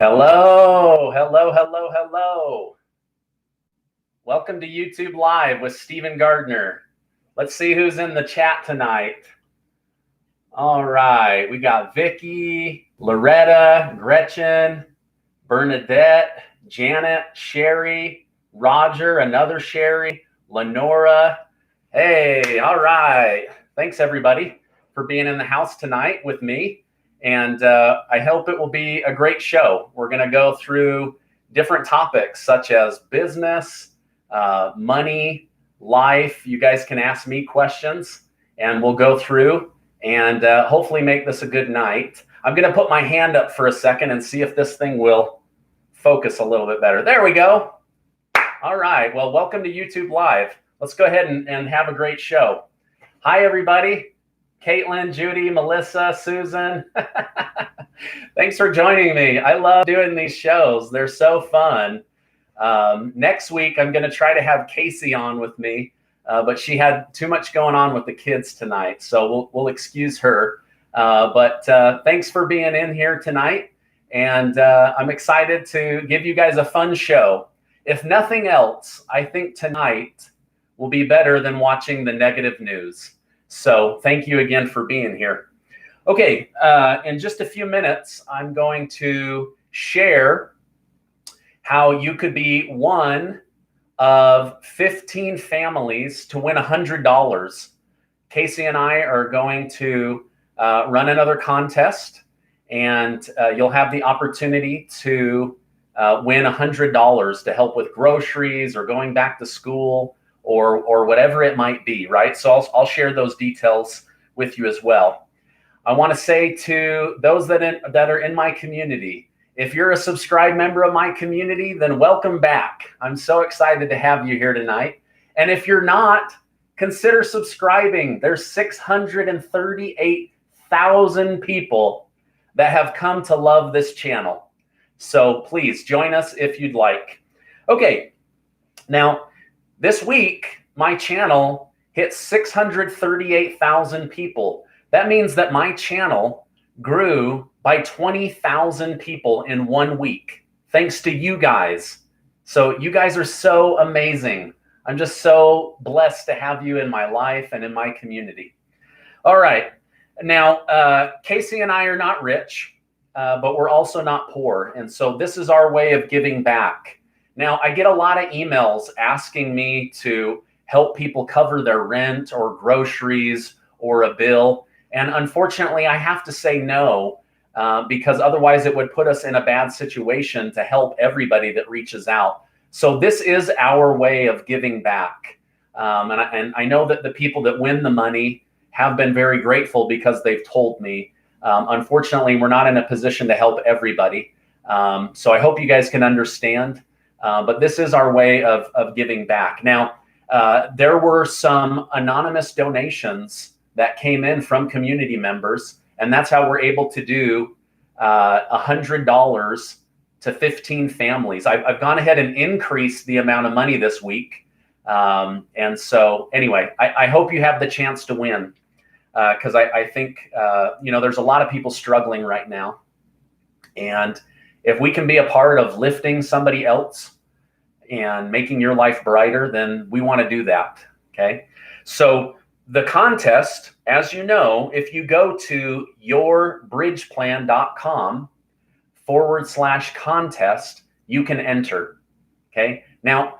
Hello, hello, hello, hello. Welcome to YouTube Live with Stephen Gardner. Let's see who's in the chat tonight. All right, we got Vicky, Loretta, Gretchen, Bernadette, Janet, Sherry, Roger, another Sherry, Lenora. Hey, all right. Thanks everybody for being in the house tonight with me. And I hope it will be a great show. We're going to go through different topics such as business, money, life. You guys can ask me questions and we'll go through and hopefully make this a good night. I'm going to put my hand up for a second and see if this thing will focus a little bit better. There we go. All right. Well, welcome to YouTube Live. Let's go ahead and have a great show. Hi, everybody. Caitlin, Judy, Melissa, Susan. Thanks for joining me. I love doing these shows. They're so fun. Next week, I'm going to try to have Kacey on with me, but she had too much going on with the kids tonight, so we'll excuse her. But thanks for being in here tonight, and I'm excited to give you guys a fun show. If nothing else, I think tonight will be better than watching the negative news. So thank you again for being here. Okay, in just a few minutes, I'm going to share how you could be one of 15 families to win $100. Kacey and I are going to run another contest, and you'll have the opportunity to win $100 to help with groceries or going back to school or whatever it might be, right? So I'll share those details with you as well. I want to say to those that are in my community, if you're a subscribed member of my community, then welcome back. I'm so excited to have you here tonight. And if you're not, consider subscribing. There's 638,000 people that have come to love this channel. So please join us if you'd like. Okay, now, this week, my channel hit 638,000 people. That means that my channel grew by 20,000 people in 1 week, thanks to you guys. So you guys are so amazing. I'm just so blessed to have you in my life and in my community. All right. Now, Kacey and I are not rich, but we're also not poor. And so this is our way of giving back. Now, I get a lot of emails asking me to help people cover their rent or groceries or a bill. And unfortunately, I have to say no, because otherwise it would put us in a bad situation to help everybody that reaches out. So this is our way of giving back. And I know that the people that win the money have been very grateful because they've told me. Unfortunately, we're not in a position to help everybody. So I hope you guys can understand. But this is our way of giving back. Now, there were some anonymous donations that came in from community members, and that's how we're able to do $100 to 15 families. I've gone ahead and increased the amount of money this week. And so anyway, I hope you have the chance to win, because I think, there's a lot of people struggling right now. And if we can be a part of lifting somebody else and making your life brighter, then we want to do that, okay? So the contest, as you know, if you go to yourbridgeplan.com/contest, you can enter, okay? Now,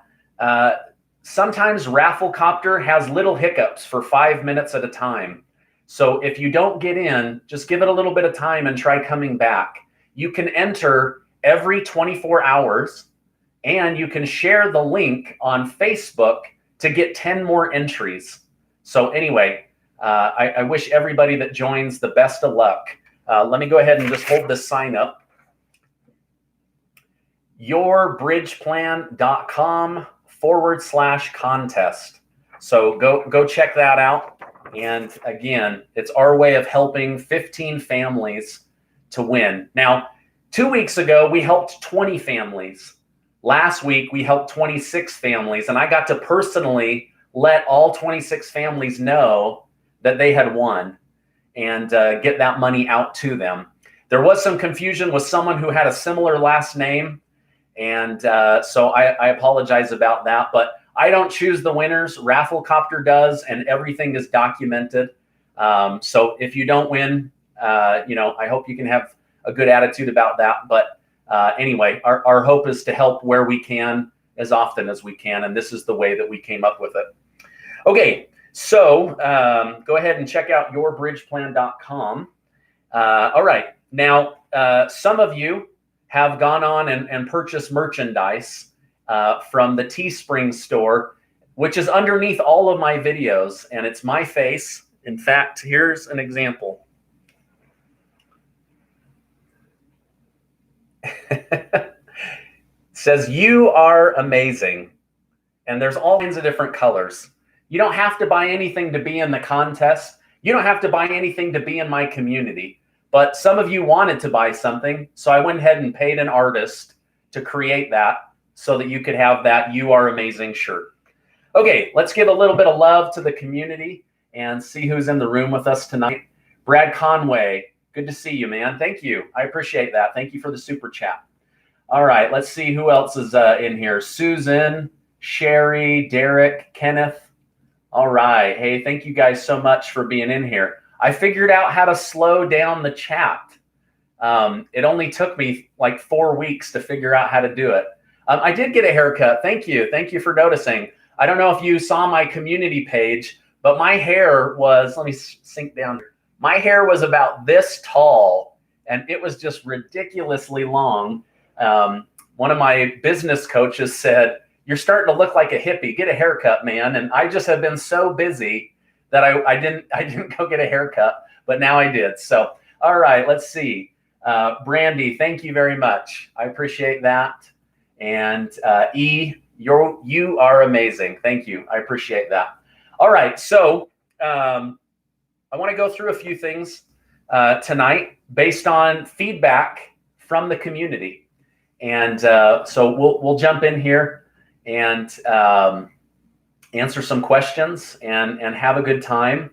sometimes Rafflecopter has little hiccups for 5 minutes at a time. So if you don't get in, just give it a little bit of time and try coming back. You can enter every 24 hours, and you can share the link on Facebook to get 10 more entries. So anyway, I wish everybody that joins the best of luck. Let me go ahead and just hold this sign up. yourbridgeplan.com/contest. So go check that out. And again, it's our way of helping 15 families to win. Now, 2 weeks ago, we helped 20 families. Last week, we helped 26 families, and I got to personally let all 26 families know that they had won and get that money out to them. There was some confusion with someone who had a similar last name, and so I apologize about that. But I don't choose the winners. Rafflecopter does, and everything is documented. So if you don't win, I hope you can have a good attitude about that. But anyway, our hope is to help where we can as often as we can, and this is the way that we came up with it. Okay, so go ahead and check out yourbridgeplan.com. All right, now some of you have gone on and purchased merchandise from the Teespring store, which is underneath all of my videos, and it's my face. In fact, here's an example. It says, "You are amazing," and there's all kinds of different colors. You don't have to buy anything to be in the contest. You don't have to buy anything to be in my community. But some of you wanted to buy something, so I went ahead and paid an artist to create that so that you could have that "You Are Amazing" shirt. Okay, let's give a little bit of love to the community and see who's in the room with us tonight. Brad Conway, good to see you, man. Thank you. I appreciate that. Thank you for the super chat. All right, let's see who else is in here. Susan, Sherry, Derek, Kenneth. All right. Hey, thank you guys so much for being in here. I figured out how to slow down the chat. It only took me like 4 weeks to figure out how to do it. I did get a haircut. Thank you. Thank you for noticing. I don't know if you saw my community page, but my hair was, let me sink down. My hair was about this tall, and it was just ridiculously long. One of my business coaches said, "You're starting to look like a hippie. Get a haircut, man." And I just have been so busy that I didn't go get a haircut, but now I did. So, all right, let's see. Brandy, thank you very much. I appreciate that. And E, you are amazing. Thank you. I appreciate that. All right, so I want to go through a few things tonight based on feedback from the community. And so we'll jump in here and answer some questions and have a good time.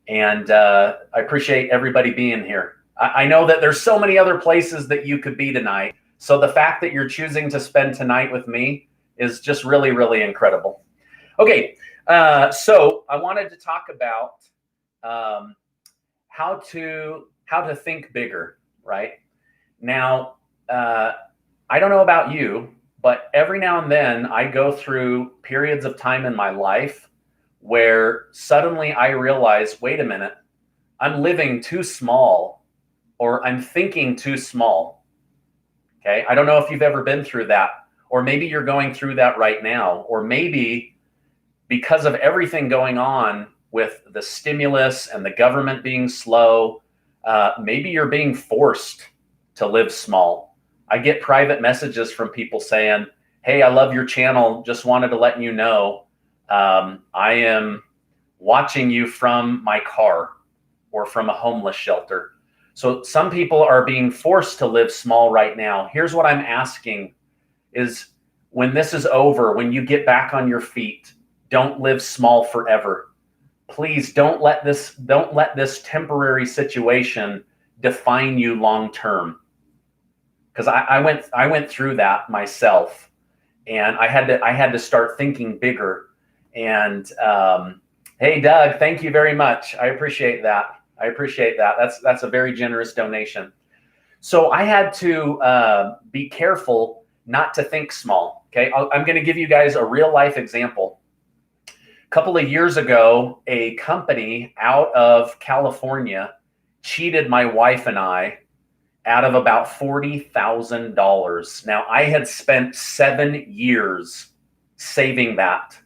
And I appreciate everybody being here. I know that there's so many other places that you could be tonight. So the fact that you're choosing to spend tonight with me is just really, really incredible. Okay, so I wanted to talk about how to think bigger, right? Now, I don't know about you, but every now and then I go through periods of time in my life where suddenly I realize, wait a minute, I'm living too small, or I'm thinking too small. Okay, I don't know if you've ever been through that, or maybe you're going through that right now, or maybe because of everything going on with the stimulus and the government being slow, maybe you're being forced to live small. I get private messages from people saying, "Hey, I love your channel. Just wanted to let you know I am watching you from my car or from a homeless shelter." So some people are being forced to live small right now. Here's what I'm asking is, when this is over, when you get back on your feet, don't live small forever. Please don't let this temporary situation define you long term. Because I went through that myself, and I had to start thinking bigger. And hey, Doug, thank you very much. I appreciate that. That's a very generous donation. So I had to be careful not to think small. Okay, I'm going to give you guys a real life example. A couple of years ago, a company out of California cheated my wife and I out of about $40,000. Now, I had spent 7 years saving that,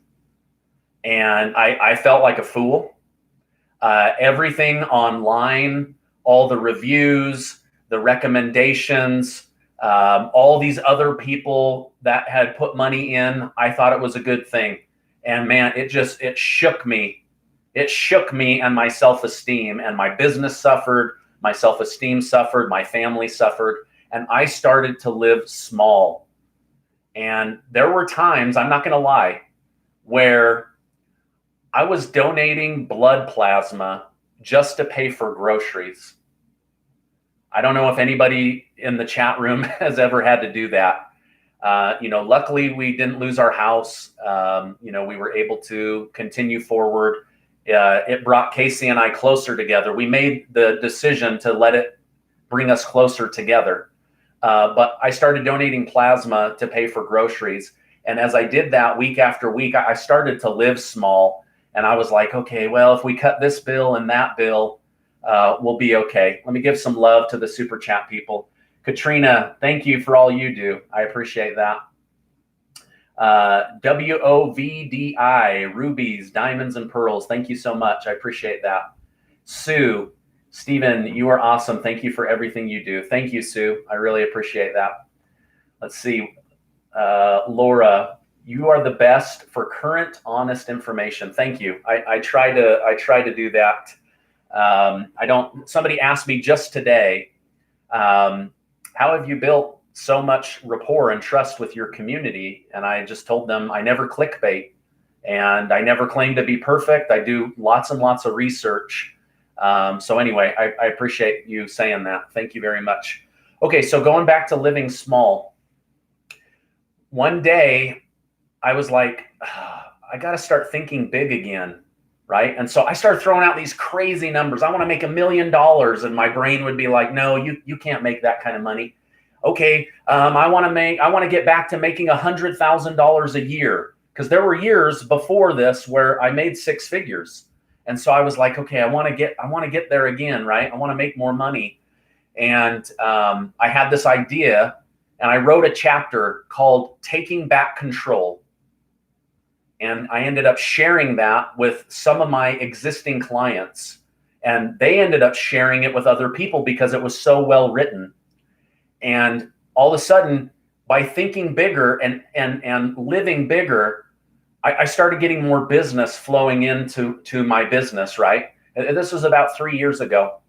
and I felt like a fool. Everything online, all the reviews, the recommendations, all these other people that had put money in, I thought it was a good thing. And man, it shook me. It shook me and my self-esteem, and my business suffered, my self-esteem suffered, my family suffered, and I started to live small. And there were times, I'm not going to lie, where I was donating blood plasma just to pay for groceries. I don't know if anybody in the chat room has ever had to do that. Luckily we didn't lose our house. We were able to continue forward. It brought Kacey and I closer together. We made the decision to let it bring us closer together. But I started donating plasma to pay for groceries. And as I did that week after week, I started to live small. And I was like, okay, well, if we cut this bill and that bill, we'll be okay. Let me give some love to the super chat people. Katrina, thank you for all you do. I appreciate that. WOVDI, rubies, diamonds, and pearls. Thank you so much. I appreciate that. Sue, Stephen, you are awesome. Thank you for everything you do. Thank you, Sue. I really appreciate that. Let's see. Laura, you are the best for current, honest information. Thank you. I try to do that. Somebody asked me just today, how have you built so much rapport and trust with your community? And I just told them I never clickbait and I never claim to be perfect. I do lots and lots of research. So anyway, I appreciate you saying that. Thank you very much. Okay, so going back to living small. One day I was like, I got to start thinking big again, right? And so I started throwing out these crazy numbers. I want to make $1 million, and my brain would be like, no, you can't make that kind of money. Okay, I want to get back to making $100,000 a year, because there were years before this where I made 6 figures. And so I was like, okay, I want to get there again, right? I want to make more money. And I had this idea, and I wrote a chapter called Taking Back Control. And I ended up sharing that with some of my existing clients, and they ended up sharing it with other people because it was so well written. And all of a sudden, by thinking bigger and living bigger, I started getting more business flowing into my business, right? And this was about 3 years ago.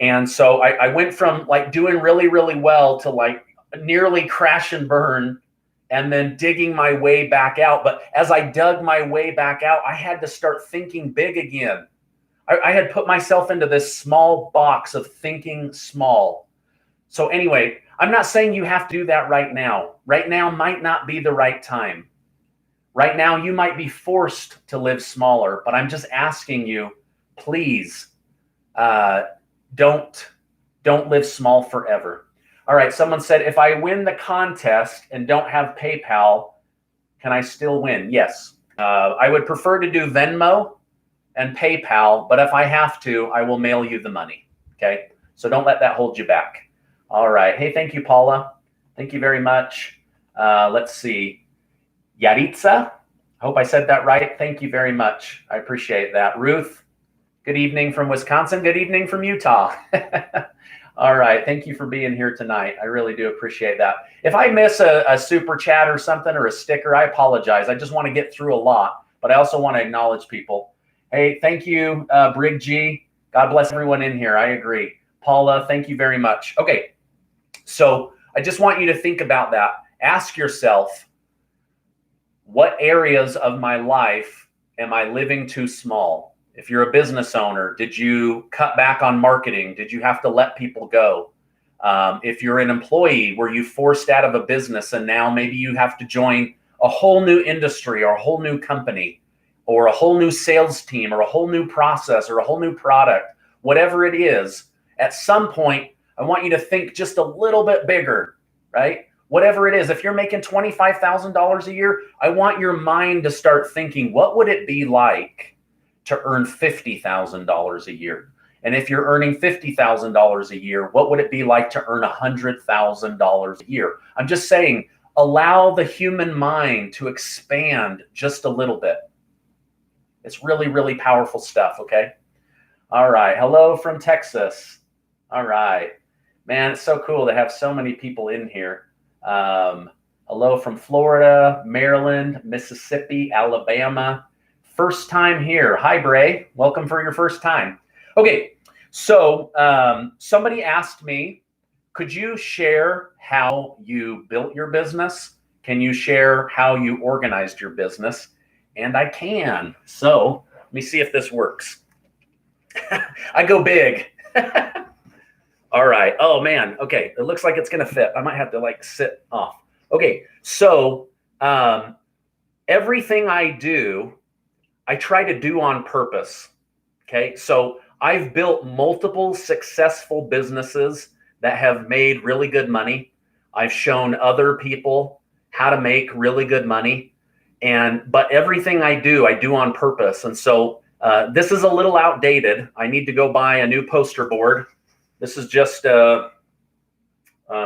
And so I went from like doing really, really well to like nearly crash and burn, and then digging my way back out. But as I dug my way back out, I had to start thinking big again. I had put myself into this small box of thinking small. So anyway, I'm not saying you have to do that right now. Right now might not be the right time. Right now, you might be forced to live smaller, but I'm just asking you, please, don't live small forever. All right, someone said, if I win the contest and don't have PayPal, can I still win? Yes. I would prefer to do Venmo and PayPal, but if I have to, I will mail you the money, okay? So don't let that hold you back. All right. Hey, thank you, Paula. Thank you very much. Let's see. Yaritza, I hope I said that right. Thank you very much. I appreciate that. Ruth, good evening from Wisconsin. Good evening from Utah. All right. Thank you for being here tonight. I really do appreciate that. If I miss a super chat or something or a sticker, I apologize. I just want to get through a lot, but I also want to acknowledge people. Hey, thank you, Brig G. God bless everyone in here. I agree. Paula, thank you very much. Okay. So I just want you to think about that. Ask yourself, what areas of my life am I living too small? If you're a business owner, did you cut back on marketing? Did you have to let people go? If you're an employee, were you forced out of a business and now maybe you have to join a whole new industry or a whole new company or a whole new sales team or a whole new process or a whole new product, whatever it is, at some point, I want you to think just a little bit bigger, right? Whatever it is, if you're making $25,000 a year, I want your mind to start thinking, what would it be like to earn $50,000 a year? And if you're earning $50,000 a year, what would it be like to earn $100,000 a year? I'm just saying, allow the human mind to expand just a little bit. It's really, really powerful stuff, okay? All right. Hello from Texas. All right. Man, it's so cool to have so many people in here. Hello from Florida, Maryland, Mississippi, Alabama. First time here. Hi, Bray. Welcome for your first time. Okay, so somebody asked me, could you share how you built your business? Can you share how you organized your business? And I can. So let me see if this works. I go big. All right. Oh man. Okay. It looks like it's going to fit. I might have to like sit off. Okay. So everything I do, I try to do on purpose. Okay. So I've built multiple successful businesses that have made really good money. I've shown other people how to make really good money. But everything I do on purpose. And so this is a little outdated. I need to go buy a new poster board. This is just a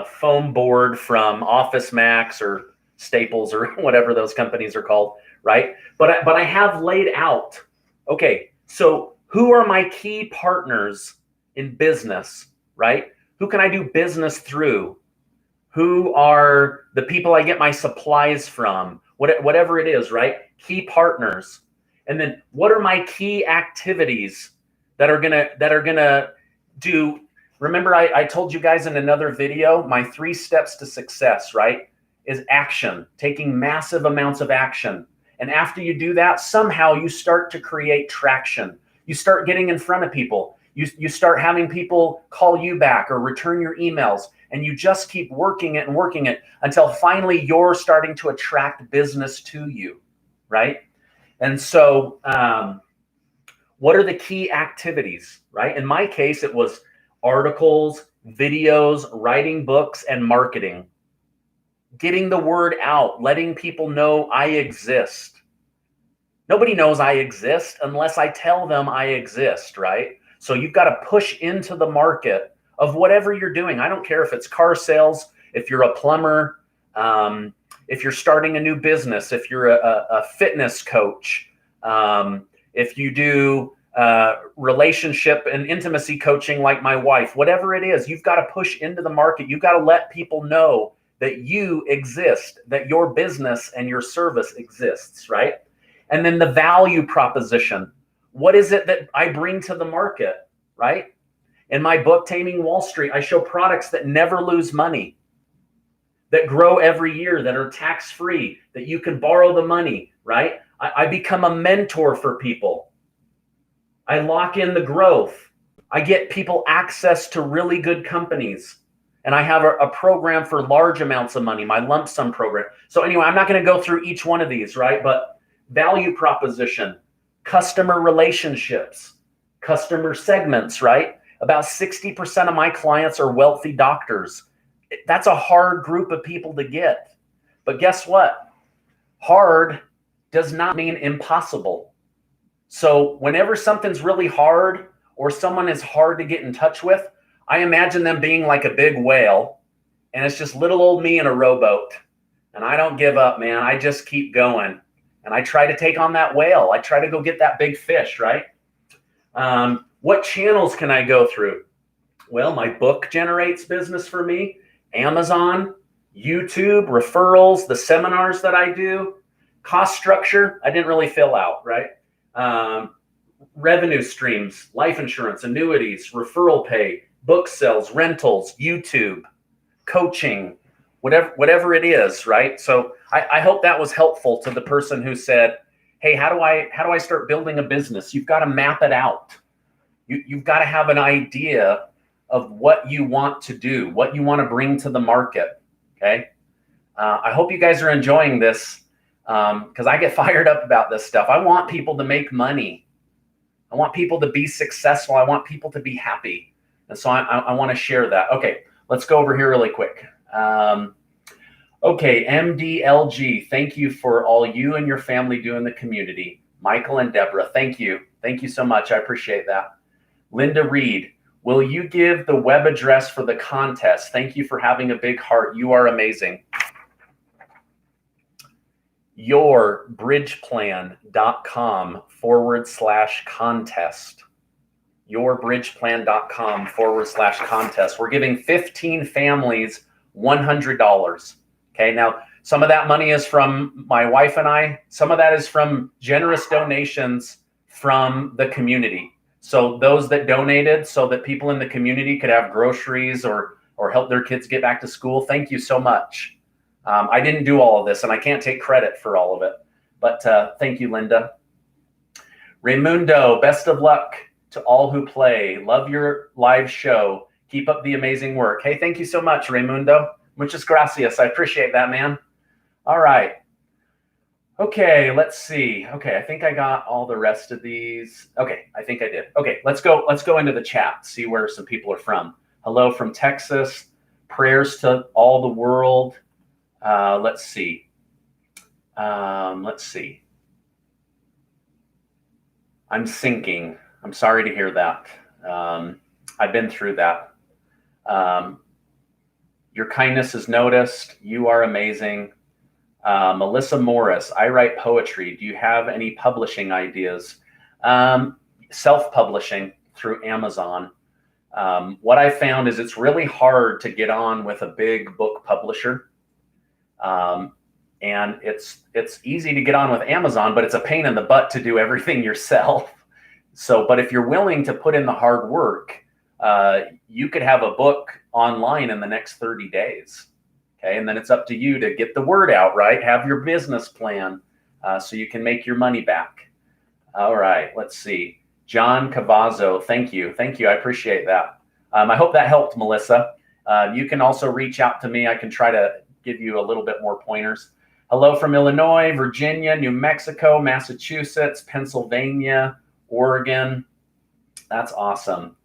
foam board from Office Max or Staples or whatever those companies are called, right? But I have laid out, okay, so who are my key partners in business, right? Who can I do business through? Who are the people I get my supplies from? Whatever it is, right? Key partners. And then what are my key activities that are gonna do? Remember, I told you guys in another video, my 3 steps to success, right? Is action, taking massive amounts of action. And after you do that, somehow you start to create traction. You start getting in front of people. You start having people call you back or return your emails, and you just keep working it and working it until finally you're starting to attract business to you, right? And so what are the key activities, right? In my case, it was articles, videos, writing books, and marketing. Getting the word out, letting people know I exist. Nobody knows I exist unless I tell them I exist, right? So you've got to push into the market of whatever you're doing. I don't care if it's car sales, if you're a plumber, if you're starting a new business, if you're a fitness coach, if you do relationship and intimacy coaching like my wife, whatever it is, you've got to push into the market. You've got to let people know that you exist, that your business and your service exists, right? And then the value proposition. What is it that I bring to the market, right? In my book, Taming Wall Street, I show products that never lose money, that grow every year, that are tax-free, that you can borrow the money, right? I become a mentor for people. I lock in the growth. I get people access to really good companies. And I have a program for large amounts of money, my lump sum program. So anyway, I'm not going to go through each one of these, right? But value proposition, customer relationships, customer segments, right? About 60% of my clients are wealthy doctors. That's a hard group of people to get. But guess what? Hard does not mean impossible. So whenever something's really hard or someone is hard to get in touch with, I imagine them being like a big whale, and it's just little old me in a rowboat. And I don't give up, man. I just keep going. And I try to take on that whale. I try to go get that big fish, right? What channels can I go through? Well, my book generates business for me. Amazon, YouTube, referrals, the seminars that I do. Cost structure, I didn't really fill out, right? Revenue streams, life insurance, annuities, referral pay, book sales, rentals, YouTube, coaching, whatever it is, right? So I hope that was helpful to the person who said, hey, how do I start building a business? You've got to map it out. You've got to have an idea of what you want to do, what you want to bring to the market, okay? I hope you guys are enjoying this because I get fired up about this stuff. I want people to make money. I want people to be successful. I want people to be happy. And so I want to share that. Okay, let's go over here really quick. Okay, MDLG, thank you for all you and your family do in the community. Michael and Deborah, thank you. Thank you so much. I appreciate that. Linda Reed, will you give the web address for the contest? Thank you for having a big heart. You are amazing. yourbridgeplan.com/contest. yourbridgeplan.com/contest. We're giving 15 families $100. Okay, now some of that money is from my wife and I. Some of that is from generous donations from the community. So those that donated so that people in the community could have groceries or help their kids get back to school, thank you so much. I didn't do all of this and I can't take credit for all of it, but thank you, Linda. Raimundo, best of luck to all who play. Love your live show. Keep up the amazing work. Hey, thank you so much, Raimundo. Muchas gracias. I appreciate that, man. All right. Okay, let's see. Okay, I think I got all the rest of these. Okay, I think I did. Okay, let's go into the chat, see where some people are from. Hello from Texas. Prayers to all the world. Let's see. Let's see. I'm sinking. I'm sorry to hear that. I've been through that. Your kindness is noticed. You are amazing. Melissa Morris, I write poetry. Do you have any publishing ideas? Self-publishing through Amazon. What I found is it's really hard to get on with a big book publisher. And it's easy to get on with Amazon, but it's a pain in the butt to do everything yourself. So, but if you're willing to put in the hard work, you could have a book online in the next 30 days. Okay, and then it's up to you to get the word out, right? Have your business plan so you can make your money back. All right, let's see. John Cavazzo, thank you. Thank you. I appreciate that. I hope that helped, Melissa. You can also reach out to me. I can try to give you a little bit more pointers. Hello from Illinois, Virginia, New Mexico, Massachusetts, Pennsylvania, Oregon. That's awesome.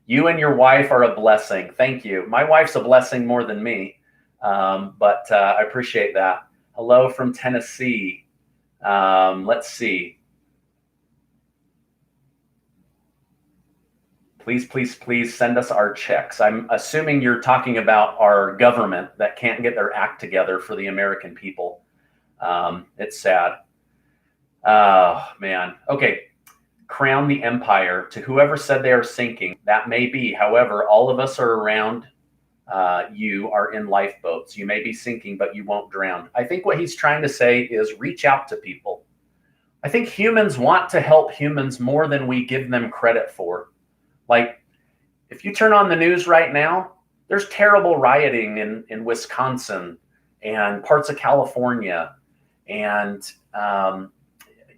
You and your wife are a blessing. Thank you. My wife's a blessing more than me. But I appreciate that. Hello from Tennessee. Let's see. Please, please, please send us our checks. I'm assuming you're talking about our government that can't get their act together for the American people. It's sad. Oh, man. Okay. Crown the empire. To whoever said they are sinking, that may be. However, all of us are around. You are in lifeboats. You may be sinking, but you won't drown. I think what he's trying to say is reach out to people. I think humans want to help humans more than we give them credit for. Like, if you turn on the news right now, there's terrible rioting in Wisconsin and parts of California and,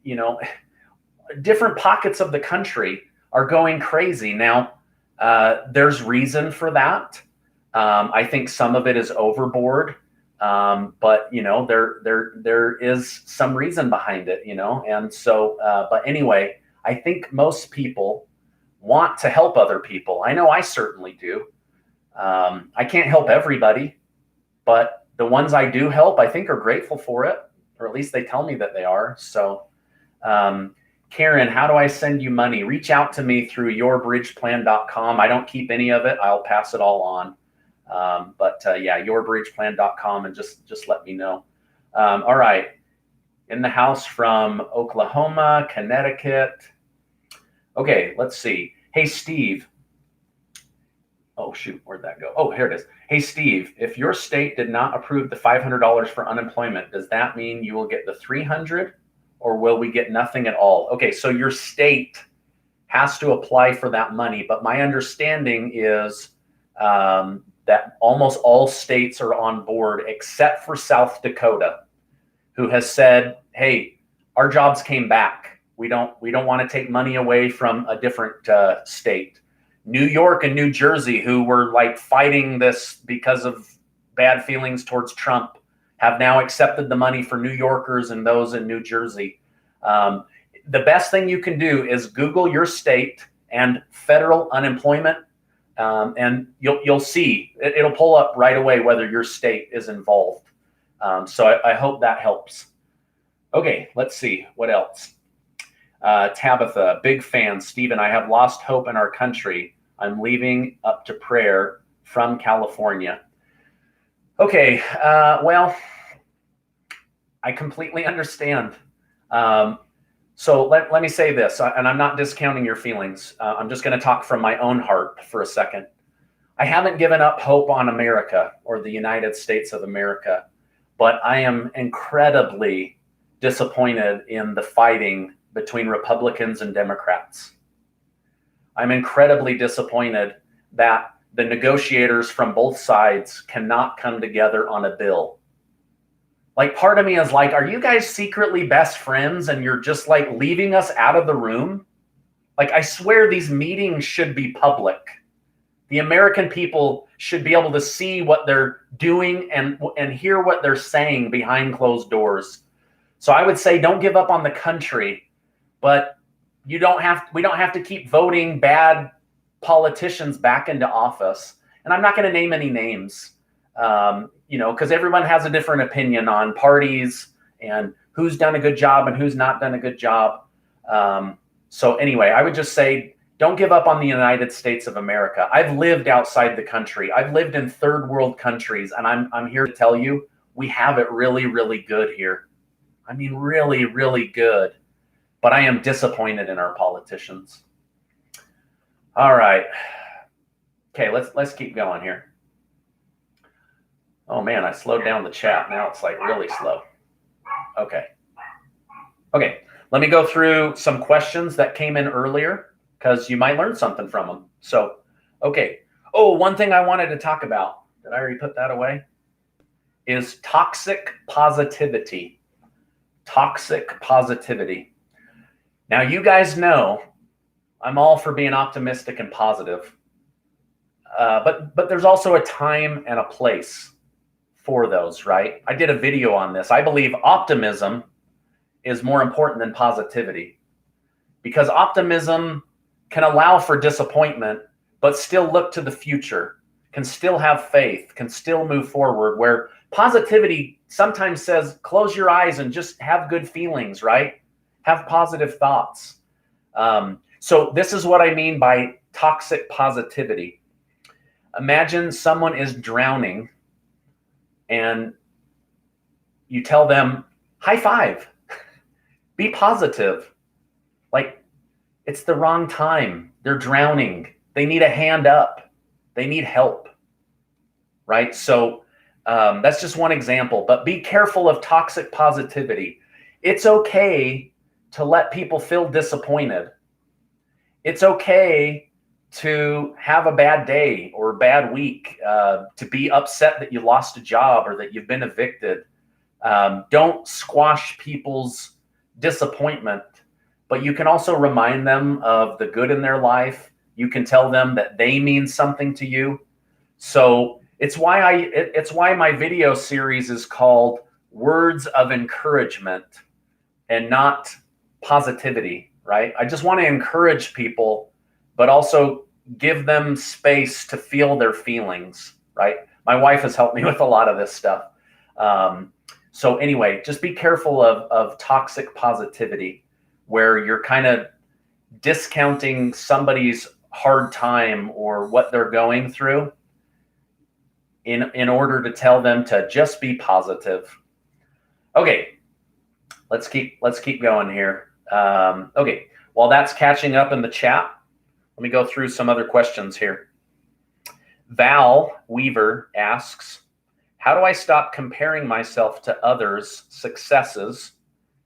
you know, different pockets of the country are going crazy. Now, there's reason for that. I think some of it is overboard, but you know there is some reason behind it, you know, and so. But anyway, I think most people want to help other people. I know I certainly do. I can't help everybody, but the ones I do help, I think, are grateful for it, or at least they tell me that they are. So, Karen, how do I send you money? Reach out to me through yourbridgeplan.com. I don't keep any of it. I'll pass it all on. Yeah, yourbridgeplan.com, and just let me know. All right. In the house from Oklahoma, Connecticut. Okay, let's see. Hey, Steve. Oh, shoot, where'd that go? Oh, here it is. Hey, Steve, if your state did not approve the $500 for unemployment, does that mean you will get the $300 or will we get nothing at all? Okay, so your state has to apply for that money, but my understanding is that almost all states are on board except for South Dakota, who has said, hey, our jobs came back. We don't want to take money away from a different state. New York and New Jersey, who were like fighting this because of bad feelings towards Trump, have now accepted the money for New Yorkers and those in New Jersey. The best thing you can do is Google your state and federal unemployment, and you'll see it'll pull up right away whether your state is involved. So I hope that helps. Okay, let's see what else. Tabitha, big fan. Stephen, I have lost hope in our country. I'm leaving up to prayer from California. Okay, well, I completely understand. So let me say this, and I'm not discounting your feelings. I'm just going to talk from my own heart for a second. I haven't given up hope on America or the United States of America, but I am incredibly disappointed in the fighting between Republicans and Democrats. I'm incredibly disappointed that the negotiators from both sides cannot come together on a bill. Like, part of me is like, are you guys secretly best friends and you're just like leaving us out of the room? Like, I swear these meetings should be public. The American people should be able to see what they're doing and hear what they're saying behind closed doors. So I would say don't give up on the country, but we don't have to keep voting bad politicians back into office. And I'm not going to name any names, because everyone has a different opinion on parties and who's done a good job and who's not done a good job. So anyway, I would just say, don't give up on the United States of America. I've lived outside the country. I've lived in third world countries, and I'm here to tell you, we have it really, really good here. I mean, really, really good. But I am disappointed in our politicians. All right. Okay, let's keep going here. Oh man, I slowed down the chat. Now it's like really slow. Okay. Let me go through some questions that came in earlier, because you might learn something from them. So, okay. Oh, one thing I wanted to talk about, did I already put that away? Is toxic positivity. Toxic positivity. Now, you guys know I'm all for being optimistic and positive. But there's also a time and a place for those, right? I did a video on this. I believe optimism is more important than positivity, because optimism can allow for disappointment, but still look to the future, can still have faith, can still move forward, where positivity sometimes says, close your eyes and just have good feelings, right? Have positive thoughts. So this is what I mean by toxic positivity. Imagine someone is drowning and you tell them, high five, be positive. Like, it's the wrong time. They're drowning. They need a hand up. They need help, right? So that's just one example, but be careful of toxic positivity. It's okay to let people feel disappointed. It's okay to have a bad day or a bad week, to be upset that you lost a job or that you've been evicted. Don't squash people's disappointment, but you can also remind them of the good in their life. You can tell them that they mean something to you. So it's why my video series is called Words of Encouragement and not positivity, right? I just want to encourage people, but also give them space to feel their feelings, right? My wife has helped me with a lot of this stuff. So anyway, just be careful of toxic positivity, where you're kind of discounting somebody's hard time or what they're going through in order to tell them to just be positive. Okay, let's keep going here. Okay, while that's catching up in the chat, let me go through some other questions here. Val Weaver asks, how do I stop comparing myself to others' successes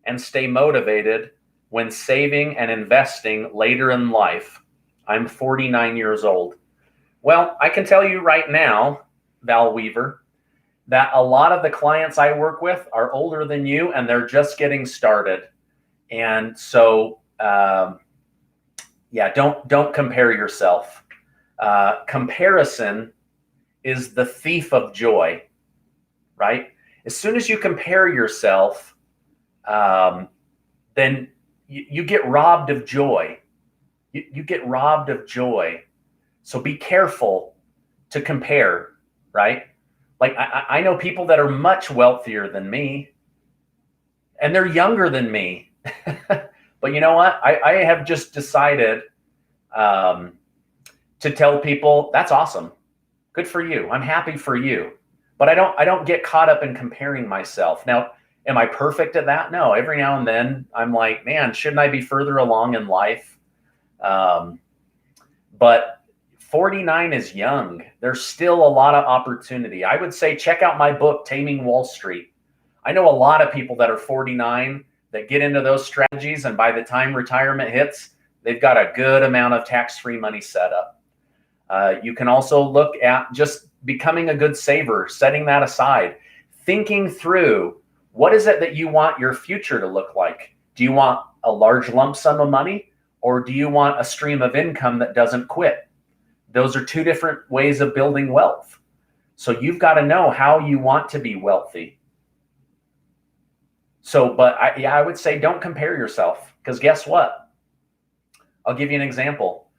and stay motivated when saving and investing later in life? I'm 49 years old. Well, I can tell you right now, Val Weaver, that a lot of the clients I work with are older than you and they're just getting started. And so, yeah, don't compare yourself. Comparison is the thief of joy, right? As soon as you compare yourself, then you get robbed of joy. You get robbed of joy. So be careful to compare, right? Like I know people that are much wealthier than me, and they're younger than me. But you know what? I have just decided to tell people, that's awesome. Good for you. I'm happy for you. But I don't get caught up in comparing myself. Now, am I perfect at that? No. Every now and then I'm like, man, shouldn't I be further along in life? But 49 is young. There's still a lot of opportunity. I would say check out my book, Taming Wall Street. I know a lot of people that are 49 that get into those strategies, and by the time retirement hits, they've got a good amount of tax-free money set up. You can also look at just becoming a good saver, setting that aside, thinking through what is it that you want your future to look like. Do you want a large lump sum of money, or do you want a stream of income that doesn't quit? those are two different ways of building wealth. So you've got to know how you want to be wealthy. So, but I would say don't compare yourself, because guess what? I'll give you an example.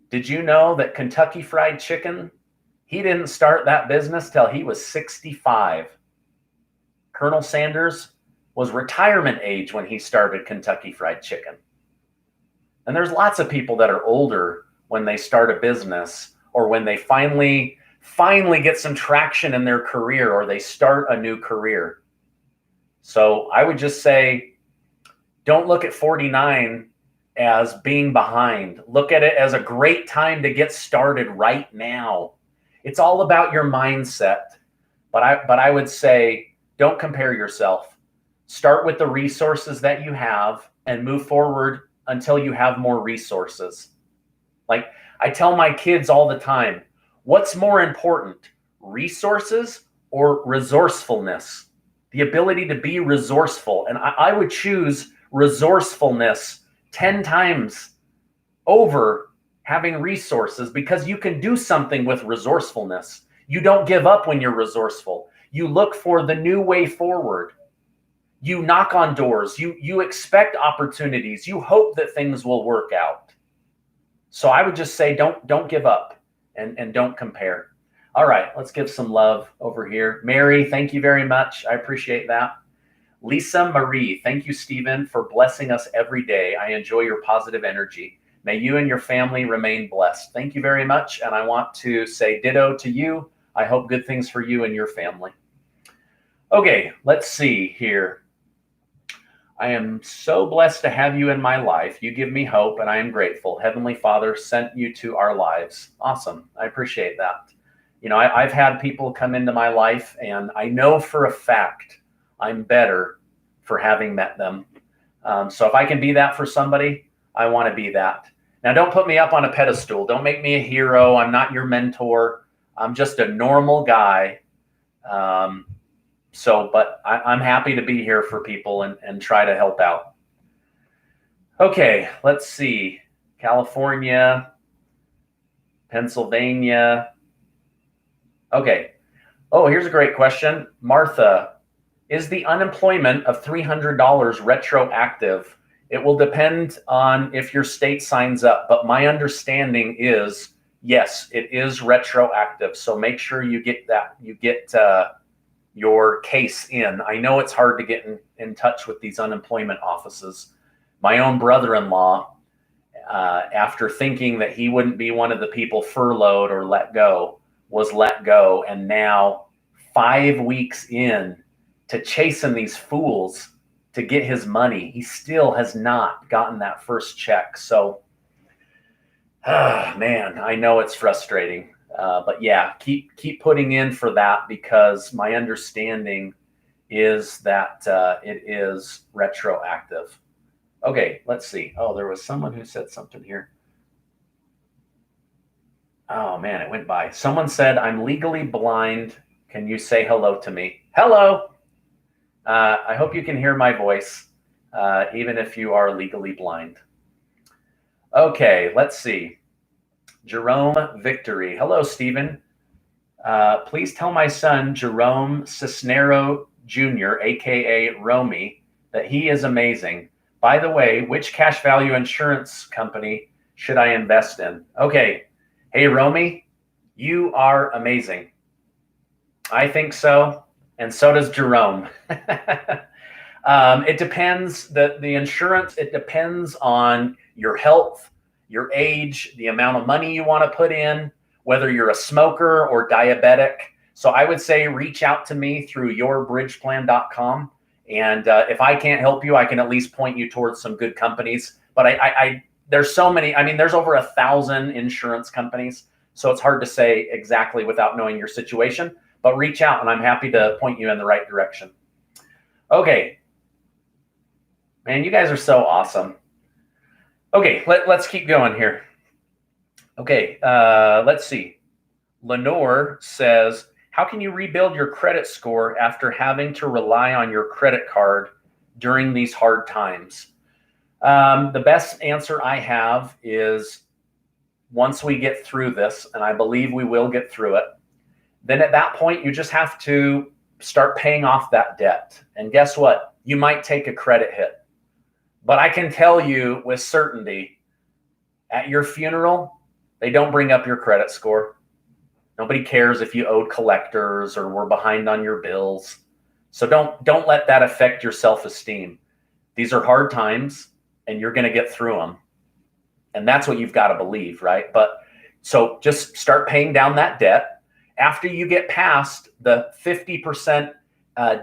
Did you know that Kentucky Fried Chicken, he didn't start that business till he was 65. Colonel Sanders was retirement age when he started Kentucky Fried Chicken. And there's lots of people that are older when they start a business, or when they finally get some traction in their career, or they start a new career. So I would just say, don't look at 49 as being behind. Look at it as a great time to get started right now. It's all about your mindset. But I would say, don't compare yourself. Start with the resources that you have and move forward until you have more resources. Like I tell my kids all the time, what's more important, resources or resourcefulness? The ability to be resourceful. And I would choose resourcefulness 10 times over having resources, because you can do something with resourcefulness. You don't give up when you're resourceful. You look for the new way forward. You knock on doors. You expect opportunities. You hope that things will work out. So I would just say, don't give up and don't compare. All right, let's give some love over here. Mary, thank you very much. I appreciate that. Lisa Marie, thank you, Stephen, for blessing us every day. I enjoy your positive energy. May you and your family remain blessed. Thank you very much. And I want to say ditto to you. I hope good things for you and your family. Okay, let's see here. I am so blessed to have you in my life. You give me hope, and I am grateful. Heavenly Father sent you to our lives. Awesome. I appreciate that. You know, I've had people come into my life, and I know for a fact I'm better for having met them. So if I can be that for somebody, I want to be that. Now, don't put me up on a pedestal. Don't make me a hero. I'm not your mentor. I'm just a normal guy. But I'm happy to be here for people and try to help out. Okay, let's see. California, Pennsylvania. Okay. Oh, here's a great question. Martha, is the unemployment of $300 retroactive? It will depend on if your state signs up, but my understanding is, yes, it is retroactive. So make sure you get that. You get your case in. I know it's hard to get in touch with these unemployment offices. My own brother-in-law, after thinking that he wouldn't be one of the people furloughed or let go, was let go. And now 5 weeks in to chasing these fools to get his money, he still has not gotten that first check. So, man, I know it's frustrating. But yeah, keep putting in for that, because my understanding is that it is retroactive. Okay, let's see. Oh, there was someone who said something here. Oh man, it went by. Someone said, I'm legally blind. Can you say hello to me? Hello. I hope you can hear my voice, even if you are legally blind. Okay, let's see. Jerome Victory. Hello, Stephen. Please tell my son, Jerome Cisnero Jr., a.k.a. Romy, that he is amazing. By the way, which cash value insurance company should I invest in? Okay. Hey, Romy, you are amazing. I think so. And so does Jerome. It depends. The insurance, it depends on your health, your age, the amount of money you want to put in, whether you're a smoker or diabetic. So I would say reach out to me through yourbridgeplan.com. And if I can't help you, I can at least point you towards some good companies. But there's so many. I mean, there's over 1,000 insurance companies. So it's hard to say exactly without knowing your situation. But reach out, and I'm happy to point you in the right direction. Okay. Man, you guys are so awesome. Okay, let's keep going here. Okay, let's see. Lenore says, how can you rebuild your credit score after having to rely on your credit card during these hard times? The best answer I have is once we get through this, and I believe we will get through it, then at that point, you just have to start paying off that debt. And guess what? You might take a credit hit. But I can tell you with certainty, at your funeral, they don't bring up your credit score. Nobody cares if you owed collectors or were behind on your bills. So don't let that affect your self-esteem. These are hard times, and you're going to get through them. And that's what you've got to believe, right? But so just start paying down that debt. After you get past the 50%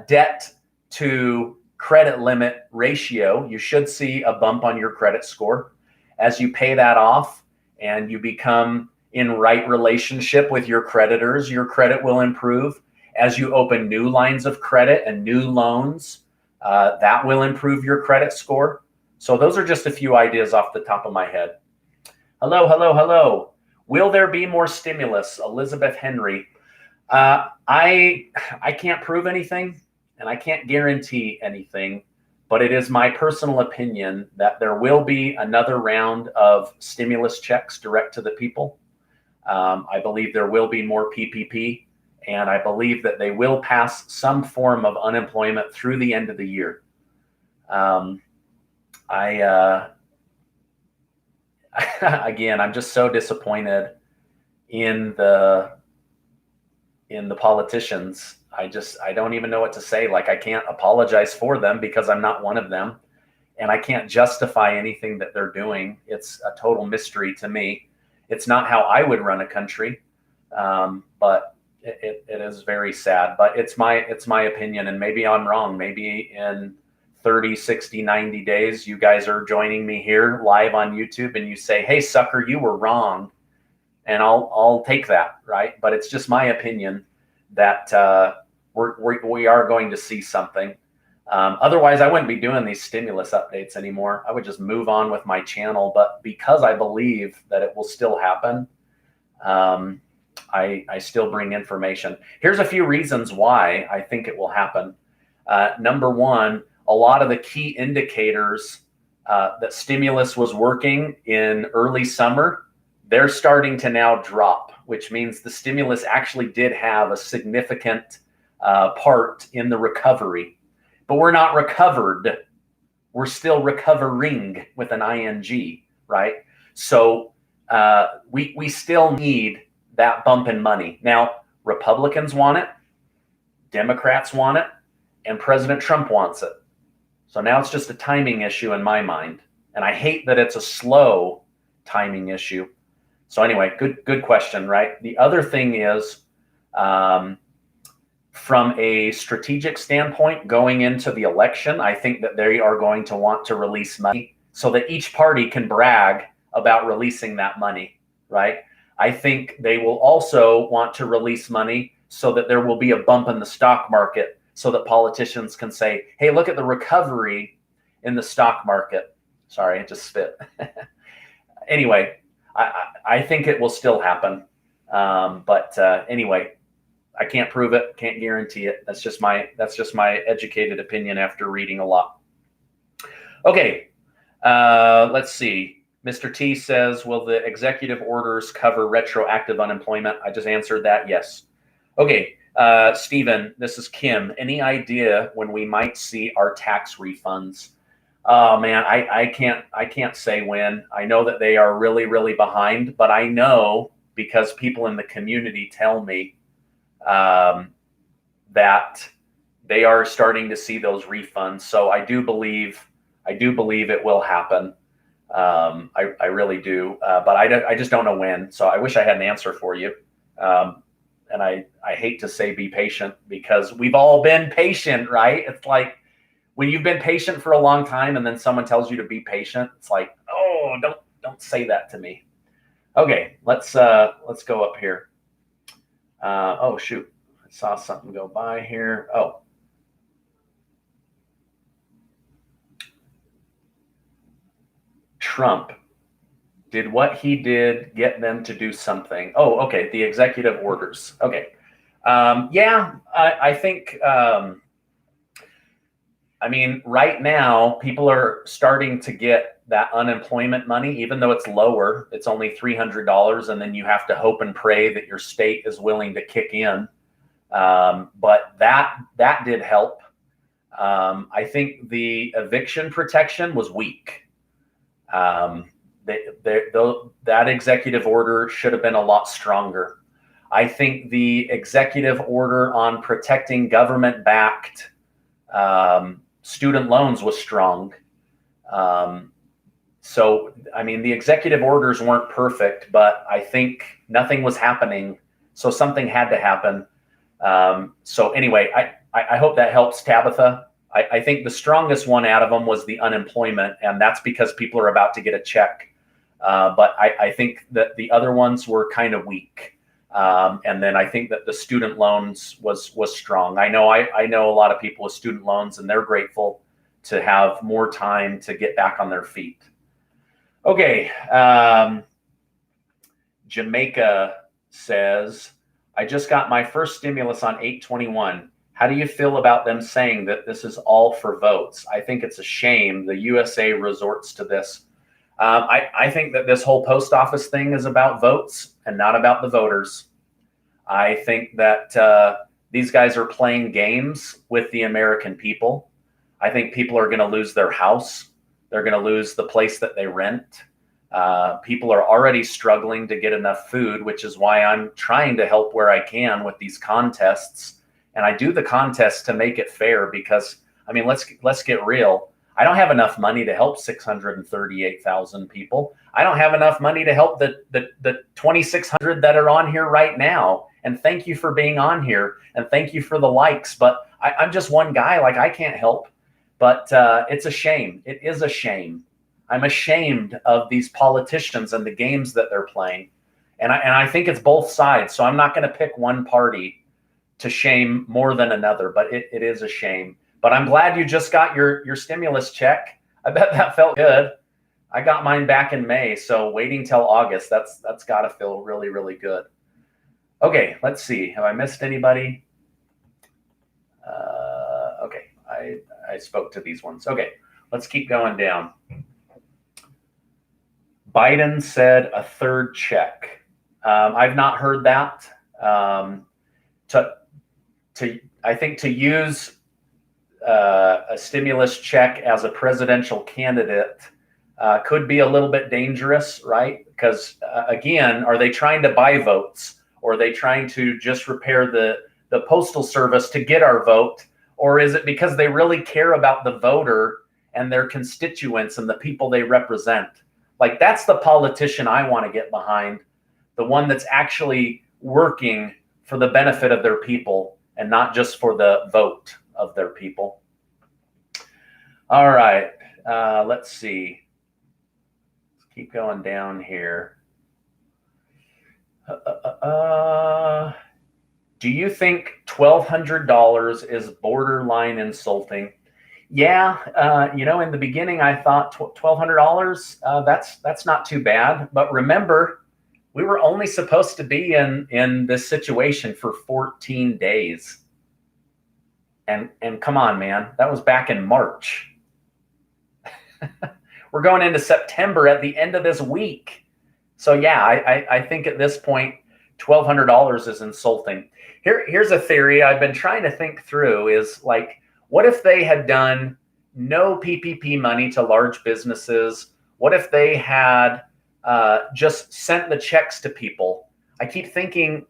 debt to credit limit ratio, you should see a bump on your credit score. As you pay that off and you become in right relationship with your creditors, your credit will improve. As you open new lines of credit and new loans, that will improve your credit score. So those are just a few ideas off the top of my head. Hello, hello, hello. Will there be more stimulus? Elizabeth Henry. I can't prove anything and I can't guarantee anything, but it is my personal opinion that there will be another round of stimulus checks direct to the people. I believe there will be more PPP, and I believe that they will pass some form of unemployment through the end of the year. Again, I'm just so disappointed in the politicians. I don't even know what to say. Like, I can't apologize for them because I'm not one of them, and I can't justify anything that they're doing. It's a total mystery to me. It's not how I would run a country, but it is very sad. But it's my opinion, and maybe I'm wrong. Maybe in 30, 60, 90 days, you guys are joining me here live on YouTube and you say, hey, sucker, you were wrong. And I'll take that, right? But it's just my opinion that we are going to see something. Otherwise, I wouldn't be doing these stimulus updates anymore. I would just move on with my channel. But because I believe that it will still happen, I still bring information. Here's a few reasons why I think it will happen. Number one, a lot of the key indicators that stimulus was working in early summer, they're starting to now drop, which means the stimulus actually did have a significant part in the recovery. But we're not recovered. We're still recovering with an ing, right? So we still need that bump in money. Now, Republicans want it, Democrats want it, and President Trump wants it. So now it's just a timing issue in my mind. And I hate that it's a slow timing issue. So anyway, good question, right? The other thing is, from a strategic standpoint, going into the election, I think that they are going to want to release money so that each party can brag about releasing that money, right? I think they will also want to release money so that there will be a bump in the stock market so that politicians can say, hey, look at the recovery in the stock market. Sorry, I just spit. Anyway, I think it will still happen. But anyway, I can't prove it, can't guarantee it. That's just my educated opinion after reading a lot. Okay, let's see. Mr. T says, will the executive orders cover retroactive unemployment? I just answered that, yes. Okay, Stephen, this is Kim. Any idea when we might see our tax refunds? Oh man, I can't say when. I know that they are really, really behind, but I know because people in the community tell me that they are starting to see those refunds. So I do believe it will happen. I really do, but I just don't know when. So I wish I had an answer for you. And I hate to say be patient because we've all been patient, right? It's like when you've been patient for a long time and then someone tells you to be patient, it's like, oh, don't say that to me. Okay, let's go up here. Oh shoot, I saw something go by here. Oh. Trump, did what he did get them to do something? Oh, okay, the executive orders. Okay. Yeah, I think, I mean, right now, people are starting to get that unemployment money, even though it's lower, it's only $300, and then you have to hope and pray that your state is willing to kick in. But that did help. I think the eviction protection was weak. That executive order should have been a lot stronger. I think the executive order on protecting government-backed student loans was strong. So, I mean, the executive orders weren't perfect, but I think nothing was happening. So something had to happen. So anyway, I hope that helps, Tabitha. I think the strongest one out of them was the unemployment, and that's because people are about to get a check. But I think that the other ones were kind of weak. And then I think that the student loans was strong. I know a lot of people with student loans, and they're grateful to have more time to get back on their feet. Okay. Jamaica says, I just got my first stimulus on 8/21. How do you feel about them saying that this is all for votes? I think it's a shame the USA resorts to this. I think that this whole post office thing is about votes and not about the voters. I think that these guys are playing games with the American people. I think people are going to lose their house. They're going to lose the place that they rent. People are already struggling to get enough food, which is why I'm trying to help where I can with these contests. And I do the contests to make it fair because, I mean, let's get real. I don't have enough money to help 638,000 people. I don't have enough money to help the 2,600 that are on here right now. And thank you for being on here. And thank you for the likes. But I'm just one guy. Like, I can't help. But it's a shame. It is a shame. I'm ashamed of these politicians and the games that they're playing. And I think it's both sides. So I'm not going to pick one party to shame more than another. But it is a shame. But I'm glad you just got your stimulus check. I bet that felt good. I got mine back in May, so waiting till August, that's got to feel really, really good. Okay, let's see. Have I missed anybody? Okay, I spoke to these ones. Okay, let's keep going down. Biden said a third check. I've not heard that. I think to use a stimulus check as a presidential candidate could be a little bit dangerous, right? Because again, are they trying to buy votes, or are they trying to just repair the postal service to get our vote? Or is it because they really care about the voter and their constituents and the people they represent? Like, that's the politician I want to get behind, the one that's actually working for the benefit of their people and not just for the vote of their people. All right, let's see. Let's keep going down here. Do you think $1,200 is borderline insulting? Yeah, in the beginning I thought $1,200, that's not too bad. But remember, we were only supposed to be in this situation for 14 days. And come on, man, that was back in March. We're going into September at the end of this week. So yeah, I think at this point, $1,200 is insulting. Here's a theory I've been trying to think through is, like, what if they had done no PPP money to large businesses? What if they had just sent the checks to people? I keep thinking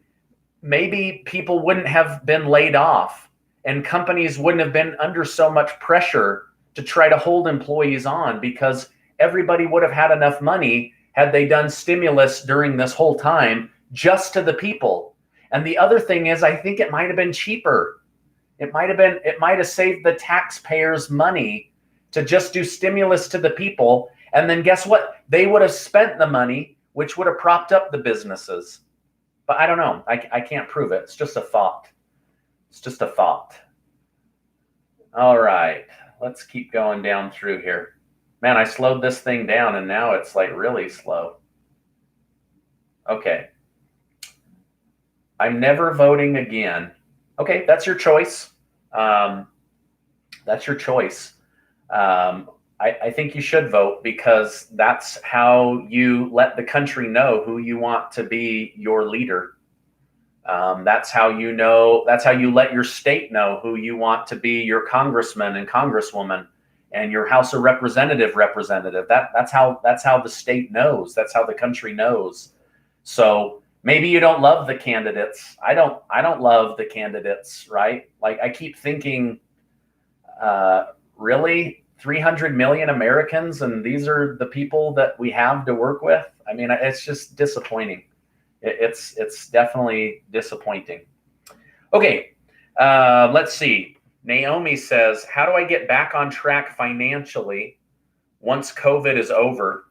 maybe people wouldn't have been laid off, and companies wouldn't have been under so much pressure to try to hold employees on, because everybody would have had enough money had they done stimulus during this whole time just to the people. And the other thing is, I think it might have been cheaper. It might have saved the taxpayers money to just do stimulus to the people. And then guess what? They would have spent the money, which would have propped up the businesses. But I don't know. I can't prove it. It's just a thought. It's just a thought. All right. Let's keep going down through here. Man, I slowed this thing down and now it's like really slow. Okay. I'm never voting again. Okay, that's your choice. That's your choice. I think you should vote, because that's how you let the country know who you want to be your leader. That's how you know. That's how you let your state know who you want to be your congressman and congresswoman, and your House of representative. That's how the state knows. That's how the country knows. So maybe you don't love the candidates. I don't love the candidates, right? Like, I keep thinking, really, 300 million Americans, and these are the people that we have to work with? I mean, it's just disappointing. It's definitely disappointing. Okay, let's see. Naomi says, how do I get back on track financially once COVID is over?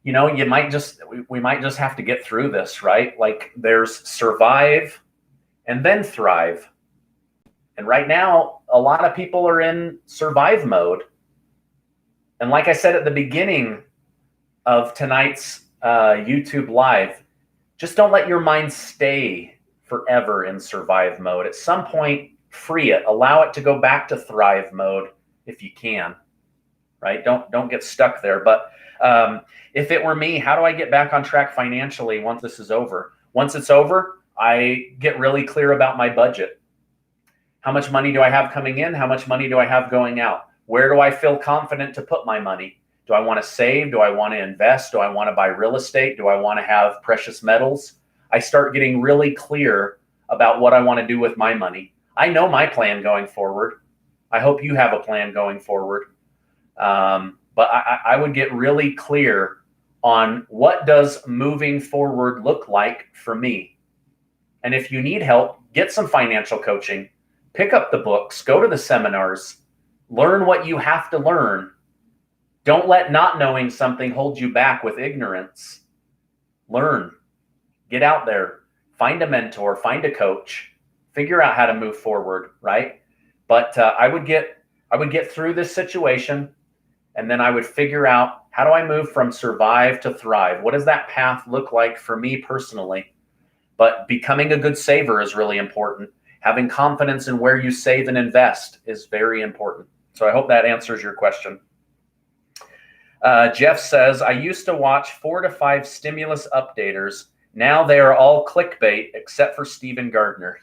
You know, we might just have to get through this, right? Like, there's survive and then thrive. And right now, a lot of people are in survive mode. And like I said at the beginning of tonight's YouTube live, just don't let your mind stay forever in survive mode. At some point, free it. Allow it to go back to thrive mode if you can, right? Don't get stuck there. But if it were me, how do I get back on track financially once this is over? Once it's over, I get really clear about my budget. How much money do I have coming in? How much money do I have going out? Where do I feel confident to put my money? Do I want to save? Do I want to invest? Do I want to buy real estate? Do I want to have precious metals? I start getting really clear about what I want to do with my money. I know my plan going forward. I hope you have a plan going forward. But I would get really clear on what does moving forward look like for me. And if you need help, get some financial coaching, pick up the books, go to the seminars, learn what you have to learn. Don't let not knowing something hold you back with ignorance. Learn, get out there, find a mentor, find a coach, figure out how to move forward, right? But I would get through this situation, and then I would figure out, how do I move from survive to thrive? What does that path look like for me personally? But becoming a good saver is really important. Having confidence in where you save and invest is very important. So I hope that answers your question. Jeff says, I used to watch 4 to 5 stimulus updaters. Now they are all clickbait except for Stephen Gardner.